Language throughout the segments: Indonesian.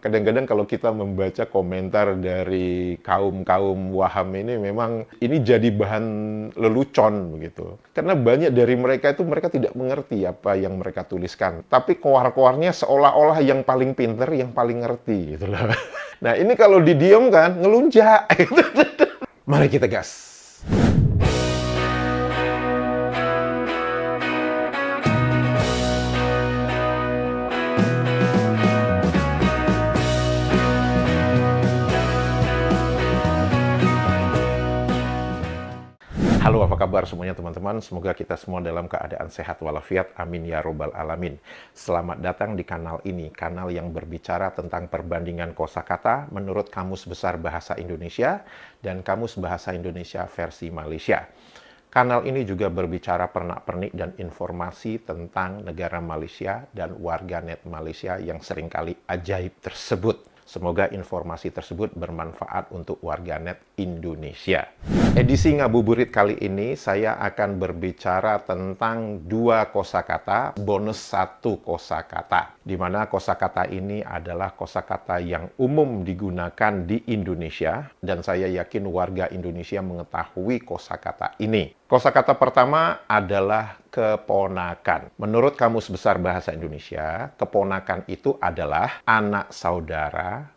Kadang-kadang kalau kita membaca komentar dari kaum-kaum waham ini, memang ini jadi bahan lelucon begitu. Karena banyak dari mereka itu mereka tidak mengerti apa yang mereka tuliskan. Tapi koar-koarnya seolah-olah yang paling pinter, yang paling ngerti gitu loh. Nah ini kalau didiamkan, ngelunjak. Mari kita gas. Halo, apa kabar semuanya teman-teman? Semoga kita semua dalam keadaan sehat walafiat. Amin ya robbal alamin. Selamat datang di kanal ini, kanal yang berbicara tentang perbandingan kosakata menurut Kamus Besar Bahasa Indonesia dan Kamus Bahasa Indonesia versi Malaysia. Kanal ini juga berbicara pernak-pernik dan informasi tentang negara Malaysia dan warganet Malaysia yang seringkali ajaib tersebut. Semoga informasi tersebut bermanfaat untuk warganet Indonesia. Edisi Ngabuburit kali ini saya akan berbicara tentang 2 kosakata bonus 1 kosakata. Di mana kosakata ini adalah kosakata yang umum digunakan di Indonesia dan saya yakin warga Indonesia mengetahui kosakata ini. Kosakata pertama adalah keponakan. Menurut Kamus Besar Bahasa Indonesia, keponakan itu adalah anak saudara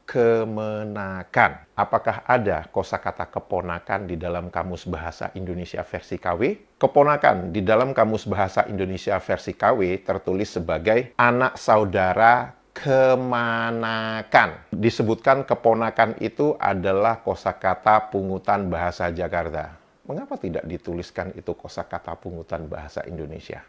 kemenakan. Apakah ada kosakata keponakan di dalam Kamus Bahasa Indonesia versi KW? Keponakan di dalam Kamus Bahasa Indonesia versi KW tertulis sebagai anak saudara kemanakan. Disebutkan keponakan itu adalah kosakata pungutan bahasa Jakarta. Mengapa tidak dituliskan itu kosakata pungutan bahasa Indonesia?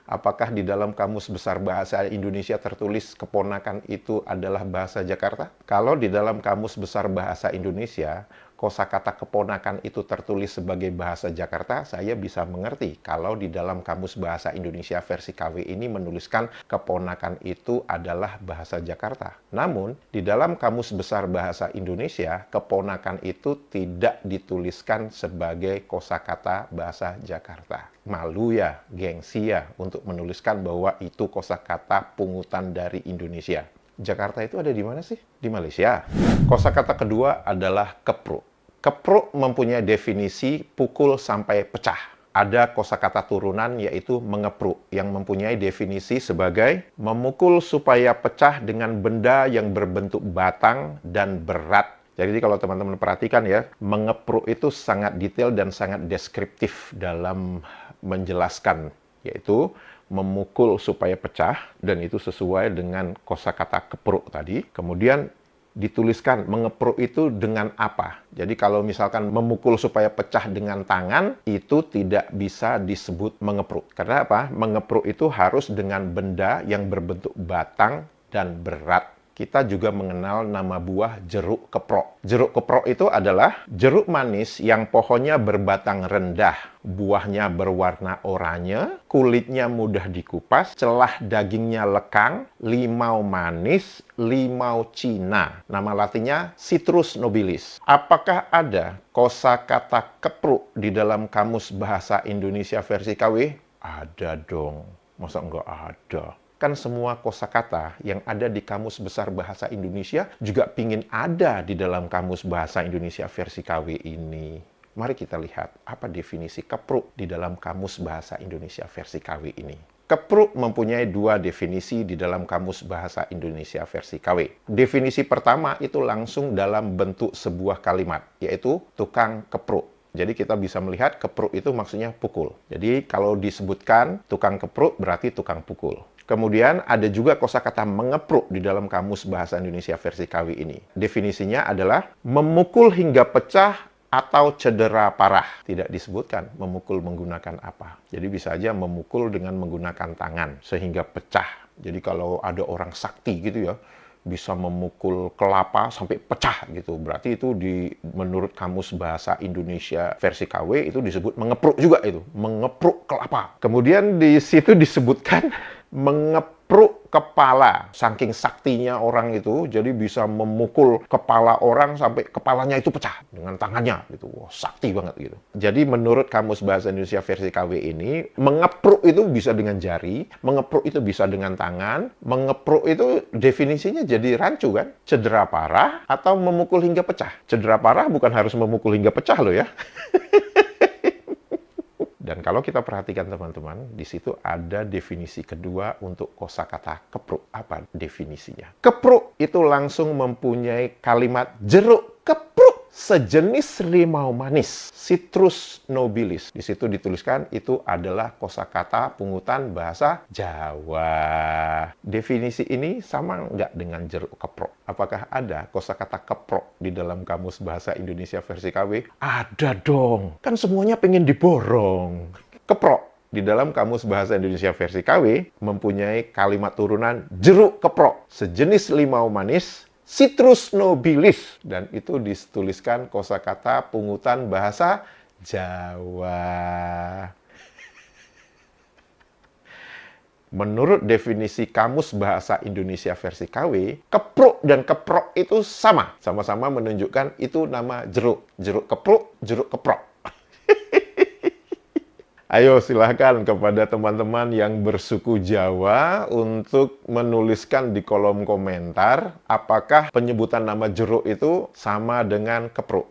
Apakah di dalam Kamus Besar Bahasa Indonesia tertulis keponakan itu adalah bahasa Jakarta? Kalau di dalam Kamus Besar Bahasa Indonesia, kosakata keponakan itu tertulis sebagai bahasa Jakarta, saya bisa mengerti kalau di dalam Kamus Bahasa Indonesia versi KW ini menuliskan keponakan itu adalah bahasa Jakarta. Namun, di dalam Kamus Besar Bahasa Indonesia, keponakan itu tidak dituliskan sebagai kosakata bahasa Jakarta. Malu ya, gengsi ya, untuk menuliskan bahwa itu kosakata pungutan dari Indonesia. Jakarta itu ada di mana sih? Di Malaysia. Kosakata kedua adalah kepruk. Kepruk mempunyai definisi pukul sampai pecah. Ada kosakata turunan yaitu mengepruk yang mempunyai definisi sebagai memukul supaya pecah dengan benda yang berbentuk batang dan berat. Jadi kalau teman-teman perhatikan ya, mengepruk itu sangat detail dan sangat deskriptif dalam menjelaskan, yaitu memukul supaya pecah, dan itu sesuai dengan kosakata kepruk tadi. Kemudian dituliskan mengepruk itu dengan apa. Jadi kalau misalkan memukul supaya pecah dengan tangan, itu tidak bisa disebut mengepruk. Karena apa? Mengepruk itu harus dengan benda yang berbentuk batang dan berat. Kita juga mengenal nama buah jeruk keprok. Jeruk keprok itu adalah jeruk manis yang pohonnya berbatang rendah, buahnya berwarna oranye, kulitnya mudah dikupas, celah dagingnya lekang, limau manis, limau Cina. Nama latinnya Citrus nobilis. Apakah ada kosakata kepruk di dalam Kamus Bahasa Indonesia versi KW? Ada dong. Masa enggak ada? Kan semua kosakata yang ada di Kamus Besar Bahasa Indonesia juga pingin ada di dalam Kamus Bahasa Indonesia versi KW ini. Mari kita lihat apa definisi kepruk di dalam Kamus Bahasa Indonesia versi KW ini. Kepruk mempunyai 2 definisi di dalam Kamus Bahasa Indonesia versi KW. Definisi pertama itu langsung dalam bentuk sebuah kalimat, yaitu tukang kepruk. Jadi kita bisa melihat kepruk itu maksudnya pukul. Jadi kalau disebutkan tukang kepruk berarti tukang pukul. Kemudian ada juga kosakata mengepruk di dalam Kamus Bahasa Indonesia versi KW ini. Definisinya adalah memukul hingga pecah atau cedera parah. Tidak disebutkan memukul menggunakan apa. Jadi bisa aja memukul dengan menggunakan tangan sehingga pecah. Jadi kalau ada orang sakti gitu ya, bisa memukul kelapa sampai pecah gitu. Berarti itu menurut Kamus Bahasa Indonesia versi KW itu disebut mengepruk juga itu. Mengepruk kelapa. Kemudian di situ disebutkan mengepruk ngepruk kepala. Saking saktinya orang itu, jadi bisa memukul kepala orang sampai kepalanya itu pecah dengan tangannya gitu. Wah, sakti banget gitu. Jadi menurut Kamus Bahasa Indonesia versi KW ini, mengepruk itu bisa dengan jari, mengepruk itu bisa dengan tangan, mengepruk itu definisinya jadi rancu kan? Cedera parah atau memukul hingga pecah. Cedera parah bukan harus memukul hingga pecah loh ya. Dan kalau kita perhatikan teman-teman, di situ ada definisi kedua untuk kosakata kepruk. Apa definisinya? Kepruk itu langsung mempunyai kalimat jeruk kepruk, sejenis limau manis, citrus nobilis. Di situ dituliskan itu adalah kosakata pungutan bahasa Jawa. Definisi ini sama nggak dengan jeruk keprok? Apakah ada kosakata keprok di dalam Kamus Bahasa Indonesia versi KW? Ada dong. Kan semuanya pengen diborong. Keprok di dalam Kamus Bahasa Indonesia versi KW mempunyai kalimat turunan jeruk keprok, sejenis limau manis, citrus nobilis, dan itu dituliskan kosakata pungutan bahasa Jawa. Menurut definisi Kamus Bahasa Indonesia versi KW, kepruk dan keprok itu sama. Sama-sama menunjukkan itu nama jeruk. Jeruk kepruk, jeruk keprok. Ayo silahkan kepada teman-teman yang bersuku Jawa untuk menuliskan di kolom komentar apakah penyebutan nama jeruk itu sama dengan kepruk.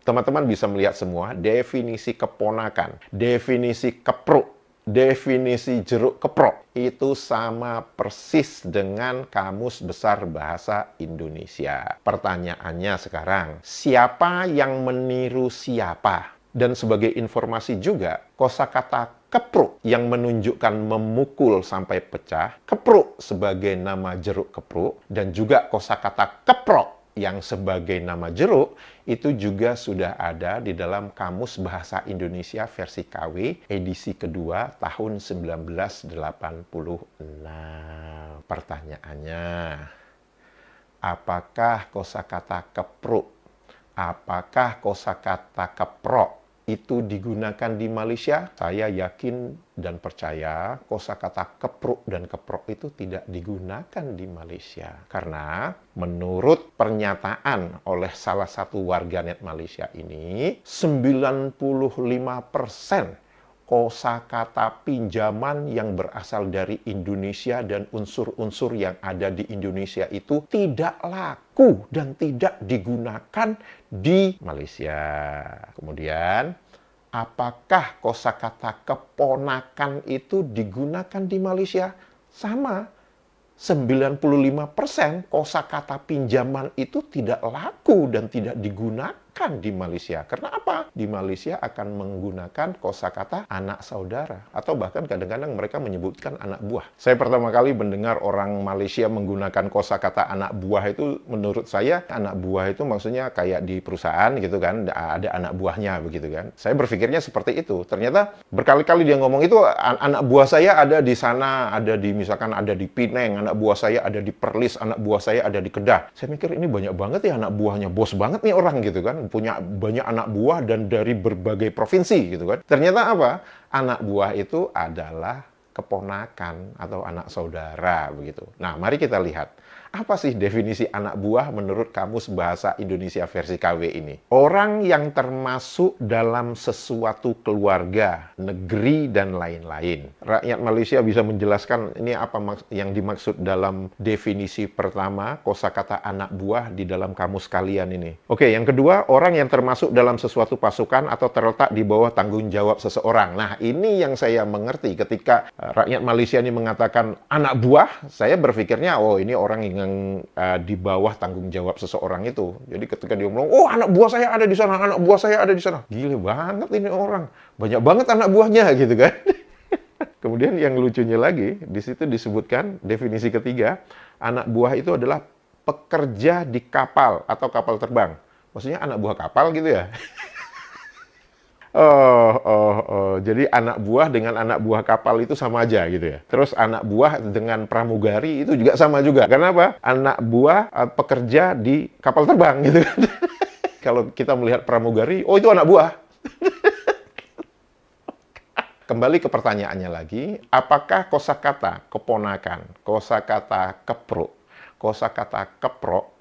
Teman-teman bisa melihat semua definisi keponakan, definisi kepruk, definisi jeruk keprok itu sama persis dengan Kamus Besar Bahasa Indonesia. Pertanyaannya sekarang, siapa yang meniru siapa? Dan sebagai informasi juga, kosakata kepruk yang menunjukkan memukul sampai pecah, kepruk sebagai nama jeruk kepruk, dan juga kosakata keprok yang sebagai nama jeruk, itu juga sudah ada di dalam Kamus Bahasa Indonesia versi KW edisi kedua tahun 1986. Pertanyaannya, apakah kosakata kepruk, apakah kosakata keprok itu digunakan di Malaysia? Saya yakin dan percaya kosakata kepruk dan keprok itu tidak digunakan di Malaysia. Karena menurut pernyataan oleh salah satu warganet Malaysia ini, 95% kosakata pinjaman yang berasal dari Indonesia dan unsur-unsur yang ada di Indonesia itu tidak laku dan tidak digunakan di Malaysia. Kemudian, apakah kosakata keponakan itu digunakan di Malaysia? Sama. 95% kosakata pinjaman itu tidak laku dan tidak digunakan di Malaysia. Karena apa? Di Malaysia akan menggunakan kosakata anak saudara. Atau bahkan kadang-kadang mereka menyebutkan anak buah. Saya pertama kali mendengar orang Malaysia menggunakan kosakata anak buah itu, menurut saya, anak buah itu maksudnya kayak di perusahaan gitu kan, ada anak buahnya begitu kan. Saya berpikirnya seperti itu. Ternyata berkali-kali dia ngomong itu, anak buah saya ada di sana, ada di misalkan ada di Penang, anak buah saya ada di Perlis, anak buah saya ada di Kedah. Saya mikir ini banyak banget ya anak buahnya, bos banget nih orang gitu kan, punya banyak anak buah dan dari berbagai provinsi gitu kan. Ternyata apa? Anak buah itu adalah keponakan atau anak saudara begitu. Nah, mari kita lihat. Apa sih definisi anak buah menurut Kamus Bahasa Indonesia versi KW ini? Orang yang termasuk dalam sesuatu keluarga, negeri, dan lain-lain. Rakyat Malaysia bisa menjelaskan ini apa yang dimaksud dalam definisi pertama, kosakata anak buah di dalam kamus kalian ini. Oke, yang kedua, orang yang termasuk dalam sesuatu pasukan atau terletak di bawah tanggung jawab seseorang. Nah, ini yang saya mengerti ketika rakyat Malaysia ini mengatakan anak buah, saya berpikirnya, oh ini orang yang di bawah tanggung jawab seseorang itu. Jadi ketika dia ngomong, oh anak buah saya ada di sana, anak buah saya ada di sana. Gila banget ini orang. Banyak banget anak buahnya gitu kan. Kemudian yang lucunya lagi, di situ disebutkan definisi ketiga, anak buah itu adalah pekerja di kapal atau kapal terbang. Maksudnya anak buah kapal gitu ya. Jadi anak buah dengan anak buah kapal itu sama aja gitu ya. Terus anak buah dengan pramugari itu juga sama juga. Karena apa? Anak buah pekerja di kapal terbang gitu kan. Kalau kita melihat pramugari, oh itu anak buah. Kembali ke pertanyaannya lagi, apakah kosakata keponakan, kosakata keprok, kosakata keprok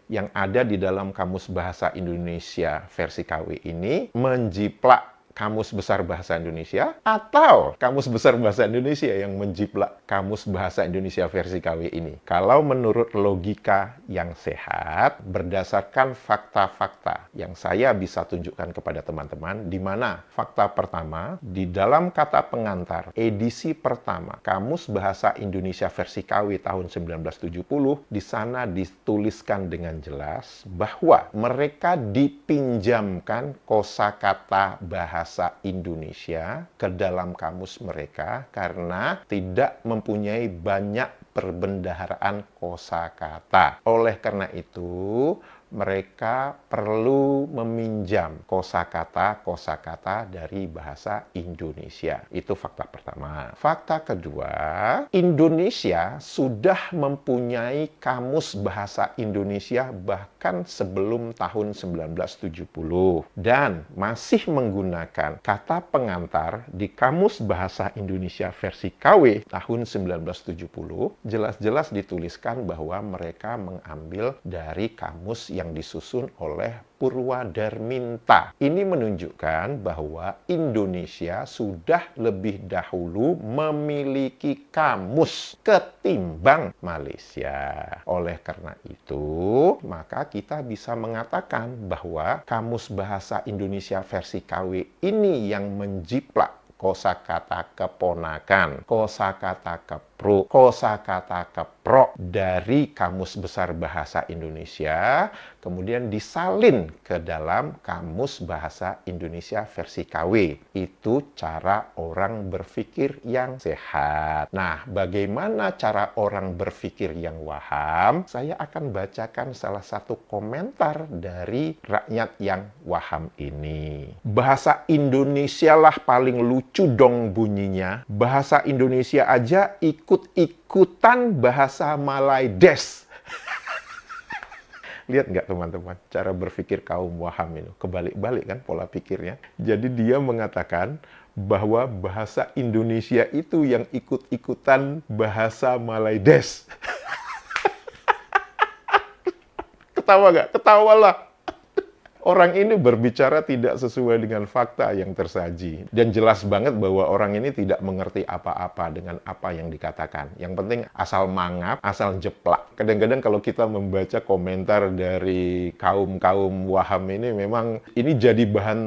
yang ada di dalam Kamus Bahasa Indonesia versi KW ini menjiplak Kamus Besar Bahasa Indonesia, atau Kamus Besar Bahasa Indonesia yang menjiplak Kamus Bahasa Indonesia versi KW ini? Kalau menurut logika yang sehat, berdasarkan fakta-fakta yang saya bisa tunjukkan kepada teman-teman, di mana fakta pertama, di dalam kata pengantar edisi pertama Kamus Bahasa Indonesia versi KW tahun 1970, di sana dituliskan dengan jelas bahwa mereka dipinjamkan kosakata bahasa Indonesia ke dalam kamus mereka karena tidak mempunyai banyak perbendaharaan kosakata. Oleh karena itu, mereka perlu meminjam kosakata-kosakata dari bahasa Indonesia. Itu fakta pertama. Fakta kedua, Indonesia sudah mempunyai kamus bahasa Indonesia bahkan sebelum tahun 1970 dan masih menggunakan kata pengantar di Kamus Bahasa Indonesia versi KW tahun 1970. Jelas-jelas dituliskan bahwa mereka mengambil dari kamus yang disusun oleh Purwadarminta. Ini menunjukkan bahwa Indonesia sudah lebih dahulu memiliki kamus ketimbang Malaysia. Oleh karena itu, maka kita bisa mengatakan bahwa Kamus Bahasa Indonesia versi KW ini yang menjiplak kosakata keponakan, kosakata keprok, kosakata keprok dari Kamus Besar Bahasa Indonesia, kemudian disalin ke dalam Kamus Bahasa Indonesia versi KW. Itu cara orang berpikir yang sehat. Nah, bagaimana cara orang berpikir yang waham? Saya akan bacakan salah satu komentar dari rakyat yang waham ini. Bahasa Indonesia lah paling lucu dong bunyinya. Bahasa Indonesia aja ikut-ikutan bahasa Malaides. Lihat nggak teman-teman, cara berpikir kaum waham itu. Kebalik-balik kan pola pikirnya. Jadi dia mengatakan bahwa bahasa Indonesia itu yang ikut-ikutan bahasa Malaides. Ketawa nggak? Ketawalah. Orang ini berbicara tidak sesuai dengan fakta yang tersaji. Dan jelas banget bahwa orang ini tidak mengerti apa-apa dengan apa yang dikatakan. Yang penting asal mangap, asal jeplak. Kadang-kadang kalau kita membaca komentar dari kaum-kaum waham ini, memang ini jadi bahan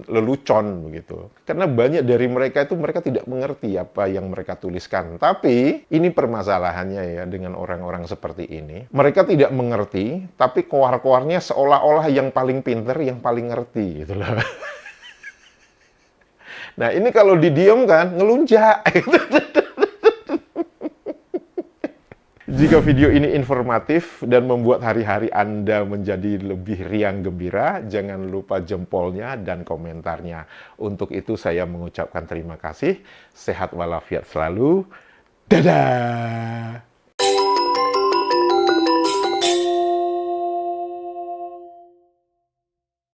lelucon begitu. Karena banyak dari mereka itu mereka tidak mengerti apa yang mereka tuliskan. Tapi ini permasalahannya ya dengan orang-orang seperti ini. Mereka tidak mengerti, tapi koar-koarnya seolah-olah yang paling pintar, yang paling ngerti gitu loh. Nah, ini kalau didiamkan ngelunjak. Jika video ini informatif dan membuat hari-hari Anda menjadi lebih riang gembira, jangan lupa jempolnya dan komentarnya. Untuk itu saya mengucapkan terima kasih. Sehat walafiat selalu. Dadah!